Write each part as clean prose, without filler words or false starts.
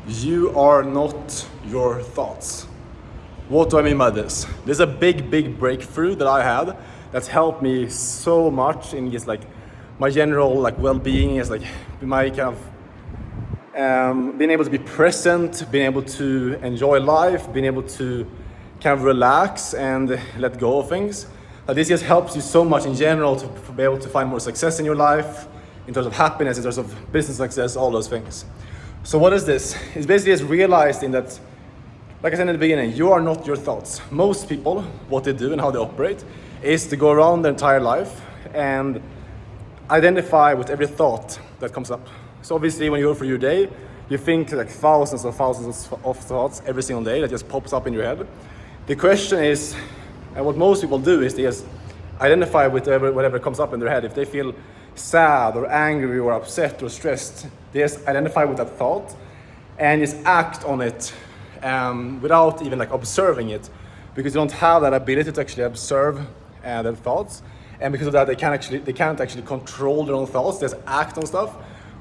You are not your thoughts. What do I mean by this? This is a big breakthrough that I had that's helped me so much in just like my general like well-being, is like my kind of being able to be present, being able to enjoy life, being able to kind of relax and let go of things. This just helps you so much in general to be able to find more success in your life, in terms of happiness, in terms of business success, all those things. So what is this? It's basically just realizing that, like I said in the beginning, you are not your thoughts. Most people, what they do and how they operate is to go around their entire life and identify with every thought that comes up. So obviously when you go through your day, you think like thousands of thoughts every single day that just pops up in your head. The question is, and what most people do is they just identify with whatever comes up in their head. If they feel sad or angry or upset or stressed, they just identify with that thought and just act on it without even like observing it, because you don't have that ability to actually observe their thoughts, and because of that they can't actually control their own thoughts. They just act on stuff,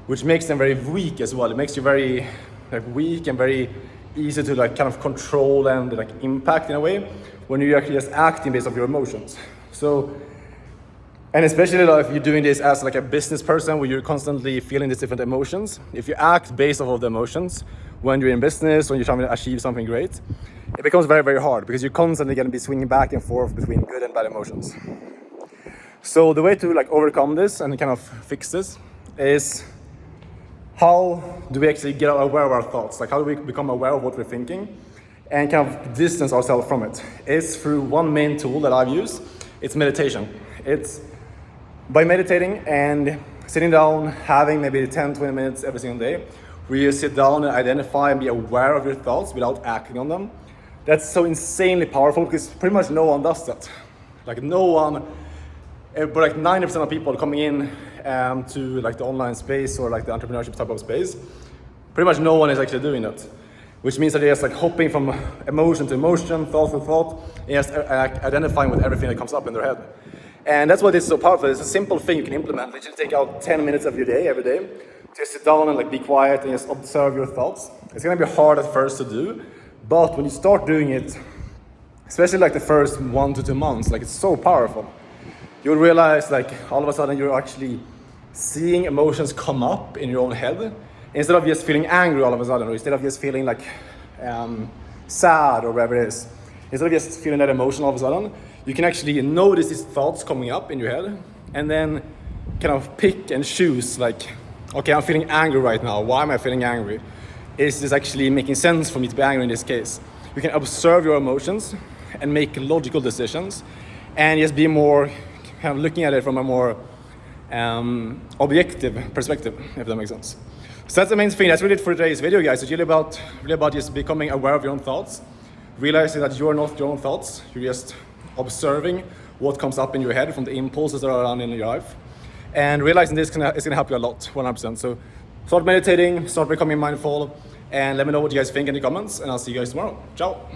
which makes them very weak as well. It makes you very like weak and very easy to like kind of control and like impact in a way when you're actually just acting based off your emotions. So, and especially like, if you're doing this as like a business person where you're constantly feeling these different emotions, if you act based off of the emotions when you're in business, when you're trying to achieve something great, it becomes very hard, because you're constantly going to be swinging back and forth between good and bad emotions. So the way to like overcome this and kind of fix this is, how do we actually get aware of our thoughts? Like how do we become aware of what we're thinking and kind of distance ourselves from it? It's through one main tool that I've used. It's meditation. It's by meditating and sitting down, having maybe 10-20 minutes every single day, where you sit down and identify and be aware of your thoughts without acting on them. That's so insanely powerful, because pretty much no one does that. Like no one, but like 90% of people coming in to like the online space or like the entrepreneurship type of space, pretty much no one is actually doing that. Which means that they're just like hopping from emotion to emotion, thought to thought, and just identifying with everything that comes up in their head. And that's why this is so powerful. It's a simple thing you can implement. Literally take out 10 minutes of your day every day, just sit down and like be quiet and just observe your thoughts. It's gonna be hard at first to do, but when you start doing it, especially like the first 1 to 2 months, like it's so powerful. You'll realize like all of a sudden you're actually seeing emotions come up in your own head, instead of just feeling angry all of a sudden, or instead of just feeling like sad or whatever it is. Instead of just feeling that emotion all of a sudden, you can actually notice these thoughts coming up in your head and then kind of pick and choose like, okay, I'm feeling angry right now. Why am I feeling angry? Is this actually making sense for me to be angry in this case? You can observe your emotions and make logical decisions and just be more kind of looking at it from a more objective perspective, if that makes sense. So that's the main thing. That's really it for today's video, guys. It's really about just becoming aware of your own thoughts, realizing that you're not your own thoughts. You're just observing what comes up in your head from the impulses that are around in your life, and realizing this is gonna help you a lot, 100%. So start meditating, start becoming mindful, and let me know what you guys think in the comments, and I'll see you guys tomorrow. Ciao.